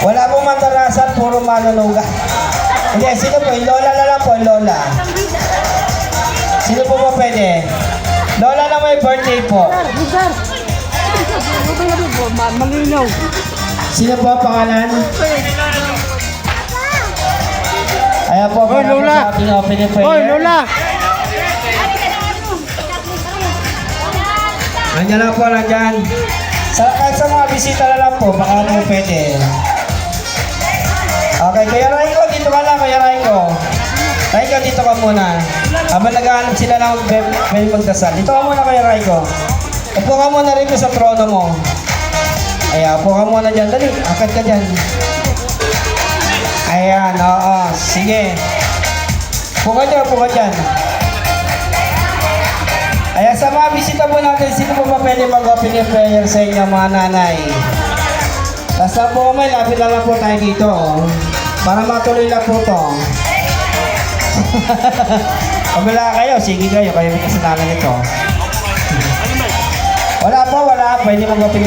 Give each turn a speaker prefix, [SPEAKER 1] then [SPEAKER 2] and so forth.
[SPEAKER 1] Wala pong matarasan, puro manunuga. Hindi, sino po? Yung lola na lang po, lola. Sino po ba pwede? Lola na may birthday po.
[SPEAKER 2] Malinaw.
[SPEAKER 1] Sino po ang pangalan? Ayan po, para po
[SPEAKER 2] Lola.
[SPEAKER 1] sa ating opening prayer.
[SPEAKER 2] Hoy, Lola!
[SPEAKER 1] Nandiyan lang po, nandiyan. Kahit sa mga bisita na lang po, baka ano pwede. Okay, Kuya Raiko, dito ka lang, Kuya Raiko. Raiko, dito ka muna. Habang nag-aanap sila ng pwede magdasal. Dito ka muna, Kuya Raiko. Upo ka muna rin sa trono mo. Ayan, upo ka muna dyan. Dali, akad ka dyan. Ayan, oo. Sige. Upo ka dyan, upo ka dyan. Ayan, sa mga bisita po natin, sino po ba pwede mag-open yung prayer sa inyo, mga nanay? Tapos na po kami, lapit na lang po tayo dito. Oh. Para matuloy lang po to. Pag wala kayo, sige kayo may kasalanan nito. Wala po, wala. Pwede mag-open